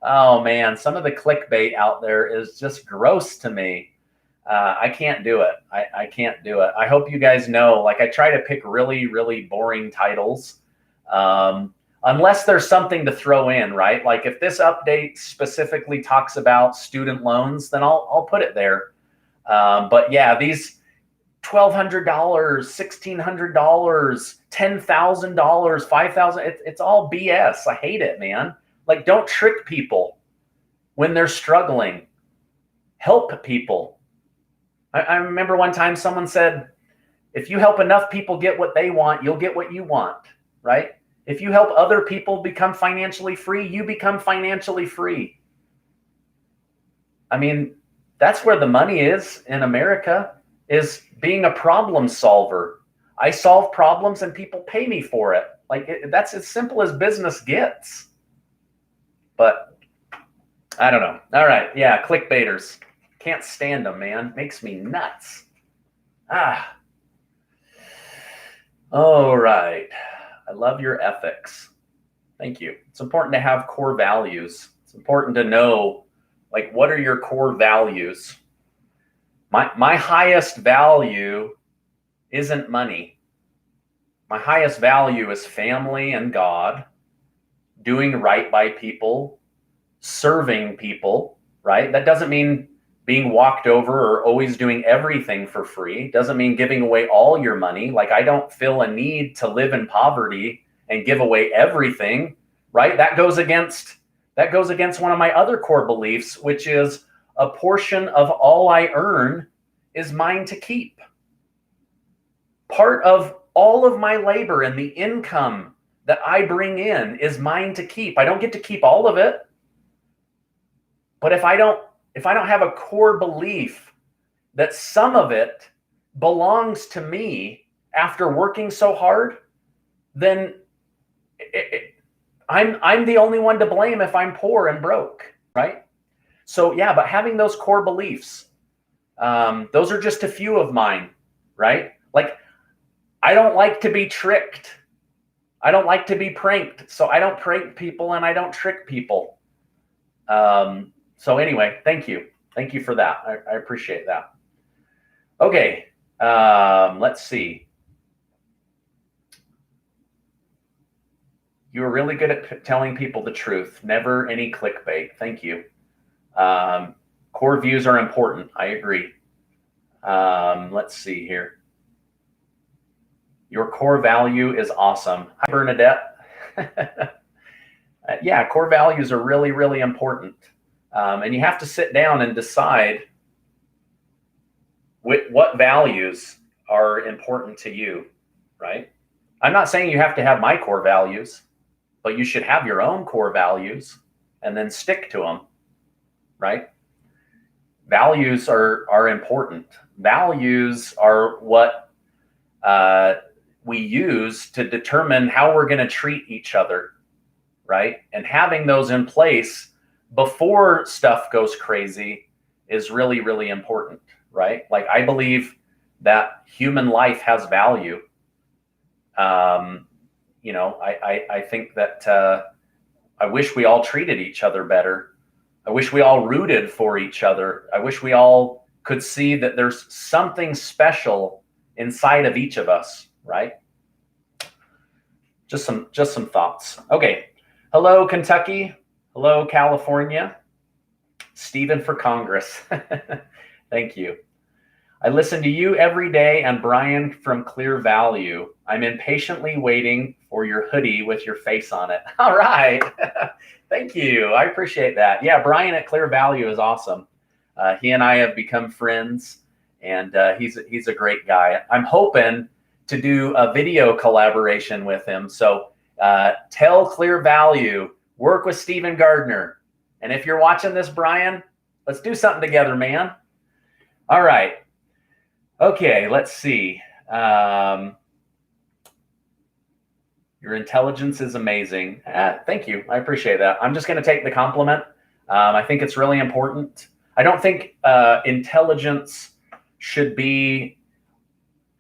Oh man, some of the clickbait out there is just gross to me. I can't do it. I can't do it. I hope you guys know, like, I try to pick really, really boring titles. Unless there's something to throw in, right? Like, if this update specifically talks about student loans, then I'll put it there. But yeah, these $1,200, $1,600, $10,000, $5,000, it's all BS. I hate it, man. Like, don't trick people when they're struggling. Help people. I remember one time someone said, if you help enough people get what they want, you'll get what you want, right? If you help other people become financially free, you become financially free. I mean, that's where the money is in America, is being a problem solver. I solve problems and people pay me for it. Like, that's as simple as business gets. But I don't know. All right. Yeah. Clickbaiters. Can't stand them, man. Makes me nuts. All right. I love your ethics. Thank you. It's important to have core values. It's important to know, like, what are your core values? My highest value isn't money. My highest value is family and God, doing right by people, serving people, right? That doesn't mean being walked over or always doing everything for free. It doesn't mean giving away all your money. Like, I don't feel a need to live in poverty and give away everything, right? That goes against one of my other core beliefs, which is a portion of all I earn is mine to keep. Part of all of my labor and the income that I bring in is mine to keep. I don't get to keep all of it. But if I don't have a core belief that some of it belongs to me after working so hard, then I'm the only one to blame if I'm poor and broke, right? So yeah, but having those core beliefs, Those are just a few of mine, right? Like, I don't like to be tricked. I don't like to be pranked. So I don't prank people and I don't trick people. So anyway, thank you. Thank you for that. I appreciate that. Okay. Let's see. You were really good at telling people the truth. Never any clickbait. Thank you. Core views are important. I agree. Let's see here. Your core value is awesome. Hi, Bernadette. Yeah, core values are really, really important. And you have to sit down and decide what values are important to you, right? I'm not saying you have to have my core values, but you should have your own core values and then stick to them, right? Values are important. Values are what we use to determine how we're going to treat each other, right? And having those in place before stuff goes crazy is really, really important, right? Like, I believe that human life has value. You know, I think that I wish we all treated each other better. I wish we all rooted for each other. I wish we all could see that there's something special inside of each of us, right? Just some thoughts. Okay. Hello, Kentucky. Hello, California. Stephen for Congress. Thank you. I listen to you every day and Brian from Clear Value. I'm impatiently waiting for your hoodie with your face on it. All right. Thank you. I appreciate that. Yeah, Brian at Clear Value is awesome. He and I have become friends, and he's a great guy. I'm hoping to do a video collaboration with him. So tell Clear Value, work with Stephen Gardner. And if you're watching this, Brian, let's do something together, man. All right. Okay, let's see. Your intelligence is amazing. Thank you. I appreciate that. I'm just going to take the compliment. I think it's really important. I don't think intelligence should be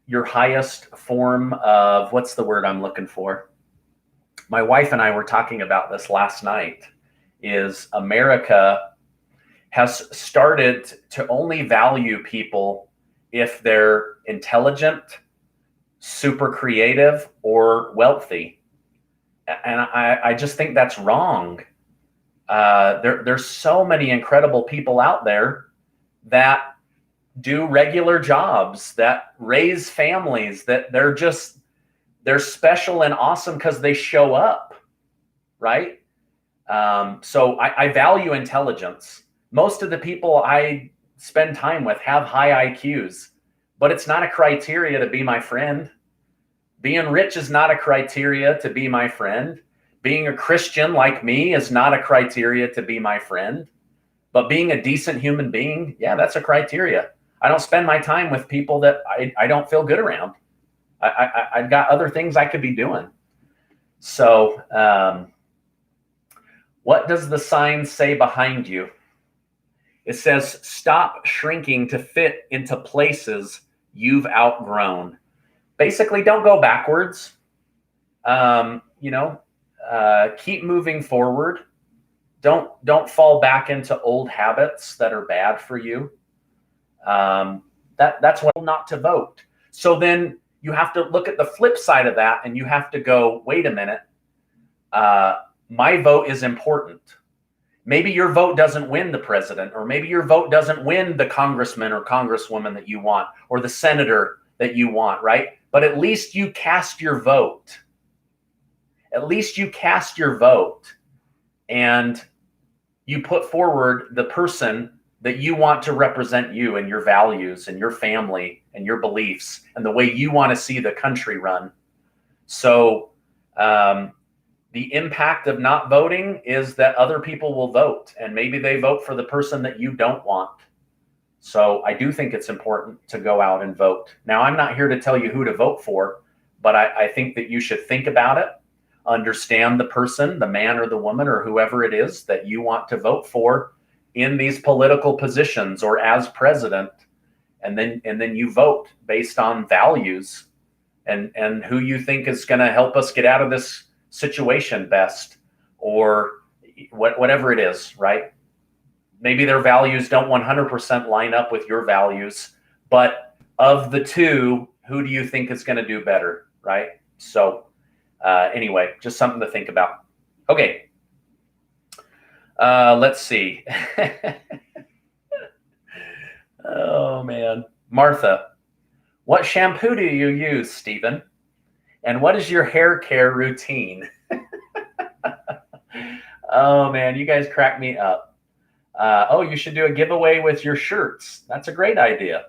your highest form of, what's the word I'm looking for? My wife and I were talking about this last night, is America has started to only value people if they're intelligent, super creative, or wealthy. And I just think that's wrong. There's so many incredible people out there that do regular jobs, that raise families, that they're special and awesome because they show up, right? So I value intelligence. Most of the people I spend time with have high IQs, but it's not a criteria to be my friend. Being rich is not a criteria to be my friend. Being a Christian like me is not a criteria to be my friend. But being a decent human being, yeah, that's a criteria. I don't spend my time with people that I don't feel good around. I've got other things I could be doing. So what does the sign say behind you? It says, stop shrinking to fit into places you've outgrown. Basically, don't go backwards. Keep moving forward. Don't fall back into old habits that are bad for you. That's why not to vote. So then you have to look at the flip side of that, and you have to go, wait a minute. My vote is important. Maybe your vote doesn't win the president, or maybe your vote doesn't win the congressman or congresswoman that you want, or the senator that you want, right? But at least you cast your vote. At least you cast your vote, and you put forward the person that you want to represent you and your values and your family and your beliefs and the way you want to see the country run. So the impact of not voting is that other people will vote, and maybe they vote for the person that you don't want. So I do think it's important to go out and vote. Now, I'm not here to tell you who to vote for, but I think that you should think about it, understand the person, the man or the woman or whoever it is that you want to vote for in these political positions or as president, and then you vote based on values and who you think is going to help us get out of this situation best, or whatever it is, right? Maybe their values don't 100% line up with your values, but of the two, who do you think is going to do better, right? So anyway, just something to think about. Okay. Let's see. Oh, man. Martha, what shampoo do you use, Stephen? And what is your hair care routine? Oh, man, you guys crack me up. Oh, you should do a giveaway with your shirts. That's a great idea.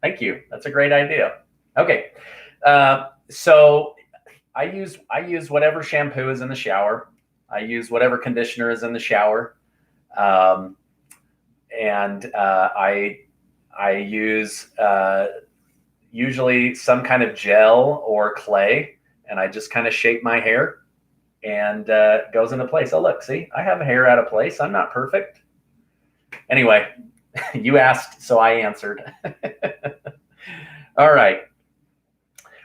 Thank you. That's a great idea. Okay. So I use whatever shampoo is in the shower. I use whatever conditioner is in the shower. And I use usually some kind of gel or clay, and I just kind of shape my hair, and it goes into place. Oh, look, see, I have hair out of place. I'm not perfect. Anyway, you asked, so I answered. All right.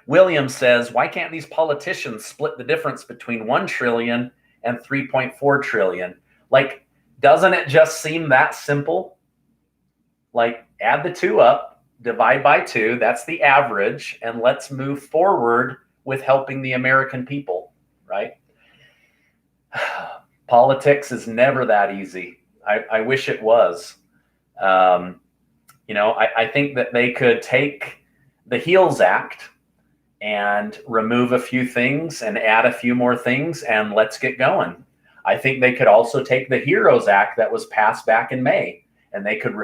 William says, why can't these politicians split the difference between 1 trillion and 3.4 trillion? Like, doesn't it just seem that simple? Like, add the two up, divide by 2, that's the average, and let's move forward with helping the American people, right? Politics is never that easy. I wish it was. You know, I think that they could take the HEALS Act and remove a few things and add a few more things, and let's get going. I think they could also take the HEROES Act that was passed back in May, and they could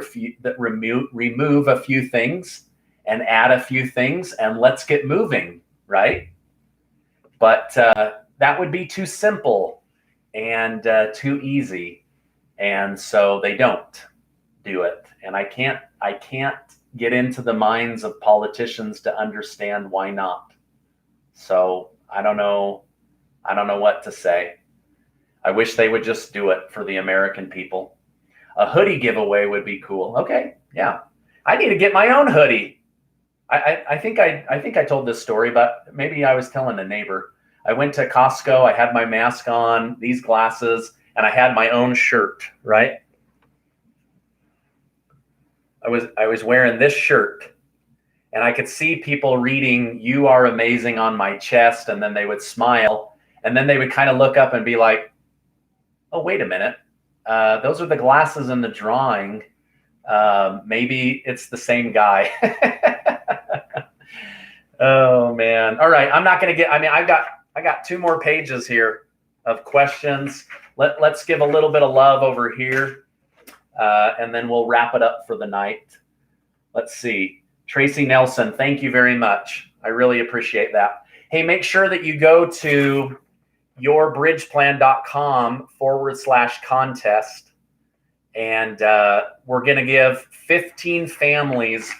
remove a few things and add a few things, and let's get moving, right? But that would be too simple and too easy. And so they don't do it. And I can't get into the minds of politicians to understand why not. So I don't know what to say. I wish they would just do it for the American people. A hoodie giveaway would be cool. Okay, yeah. I need to get my own hoodie. I think I told this story, but maybe I was telling a neighbor. I went to Costco, I had my mask on, these glasses, and I had my own shirt, right? I was wearing this shirt, and I could see people reading "You are amazing" on my chest, and then they would smile, and then they would kind of look up and be like, oh, wait a minute. Those are the glasses in the drawing. Maybe it's the same guy. Oh, man. All right. I'm not going to get, I mean, I got 2 more pages here of questions. Let's give a little bit of love over here, and then we'll wrap it up for the night. Let's see. Tracy Nelson, thank you very much. I really appreciate that. Hey, make sure that you go to yourbridgeplan.com/contest, and we're going to give 15 families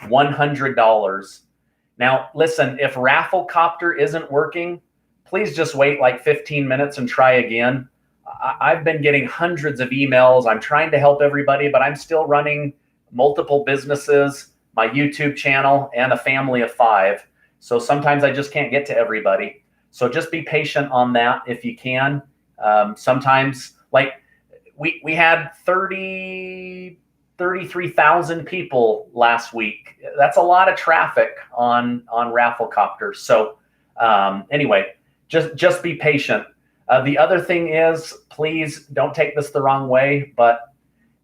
$100. Now, listen, if Rafflecopter isn't working, please just wait like 15 minutes and try again. I've been getting hundreds of emails. I'm trying to help everybody, but I'm still running multiple businesses, my YouTube channel, and a family of 5. So sometimes I just can't get to everybody. So just be patient on that if you can. Sometimes, like, we had 33,000 people last week. That's a lot of traffic on Rafflecopter. So anyway, just be patient. The other thing is, please don't take this the wrong way, but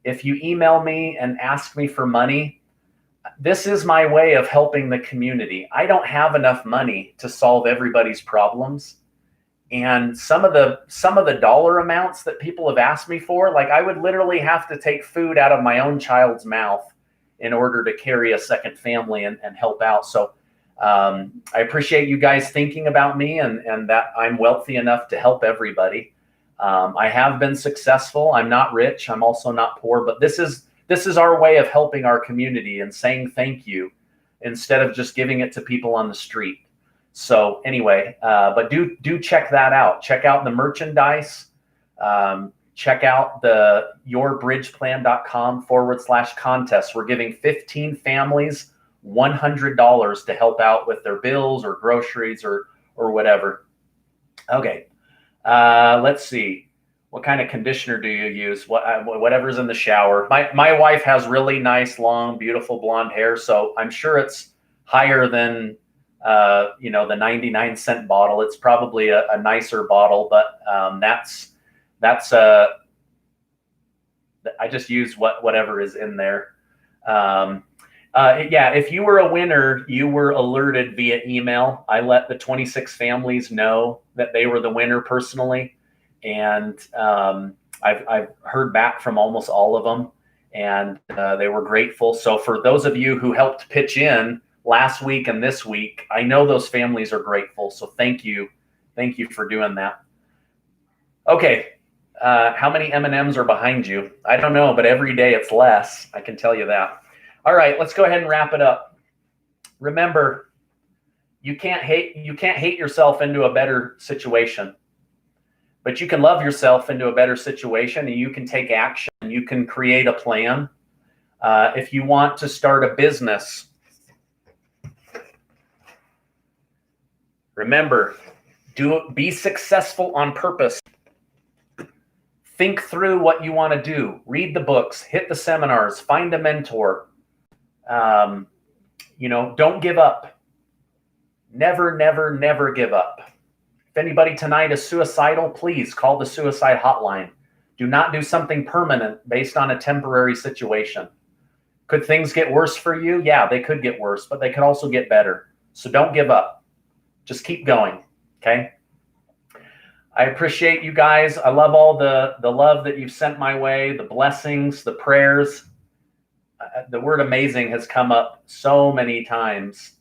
if you email me and ask me for money, this is my way of helping the community. I don't have enough money to solve everybody's problems. And some of the dollar amounts that people have asked me for, like, I would literally have to take food out of my own child's mouth in order to carry a second family and help out. So I appreciate you guys thinking about me and that I'm wealthy enough to help everybody. I have been successful. I'm not rich. I'm also not poor, but this is our way of helping our community and saying thank you instead of just giving it to people on the street. So anyway, but do check that out. Check out the merchandise. check out the yourbridgeplan.com/contest. We're giving 15 families $100 to help out with their bills or groceries or whatever. Okay, let's see. What kind of conditioner do you use? Whatever's in the shower. My wife has really nice, long, beautiful blonde hair, so I'm sure it's higher than the 99-cent bottle. It's probably a nicer bottle, but I just use whatever is in there. Yeah, if you were a winner, you were alerted via email. I let the 26 families know that they were the winner personally, and I've heard back from almost all of them, and they were grateful. So for those of you who helped pitch in last week and this week, I know those families are grateful. So thank you for doing that. Okay, how many M&Ms are behind you? I don't know, but every day it's less. I can tell you that. All right, let's go ahead and wrap it up. Remember, you can't hate yourself into a better situation, but you can love yourself into a better situation, and you can take action. You can create a plan. If you want to start a business, remember, be successful on purpose. Think through what you want to do. Read the books, hit the seminars, find a mentor. Don't give up. Never, never, never give up. If anybody tonight is suicidal, please call the suicide hotline. Do not do something permanent based on a temporary situation. Could things get worse for you? Yeah, they could get worse, but they could also get better. So don't give up. Just keep going, okay? I appreciate you guys. I love all the love that you've sent my way, the blessings, the prayers. The word amazing has come up so many times.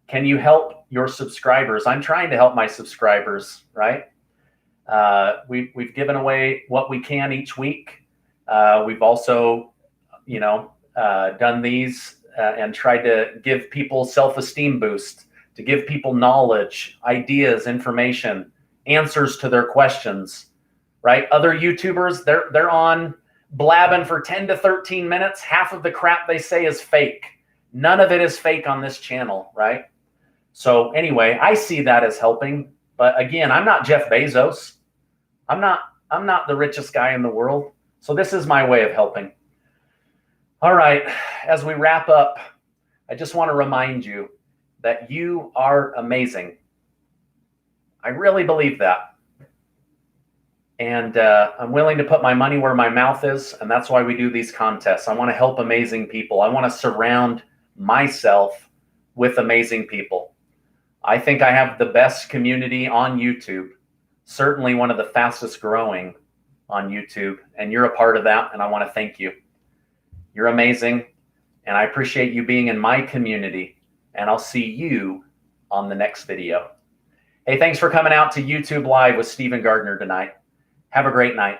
Can you help your subscribers? I'm trying to help my subscribers, right? We've given away what we can each week. We've also, done these and tried to give people self-esteem boost, to give people knowledge, ideas, information, answers to their questions, right? Other YouTubers, they're on blabbing for 10 to 13 minutes. Half of the crap they say is fake. None of it is fake on this channel, right? So anyway, I see that as helping. But again, I'm not Jeff Bezos. I'm not the richest guy in the world. So this is my way of helping. All right, as we wrap up, I just want to remind you that you are amazing. I really believe that. And I'm willing to put my money where my mouth is, and that's why we do these contests. I want to help amazing people. I want to surround myself with amazing people. I think I have the best community on YouTube, certainly one of the fastest growing on YouTube, and you're a part of that, and I want to thank you. You're amazing, and I appreciate you being in my community, and I'll see you on the next video. Hey, thanks for coming out to YouTube Live with Stephen Gardner tonight. Have a great night.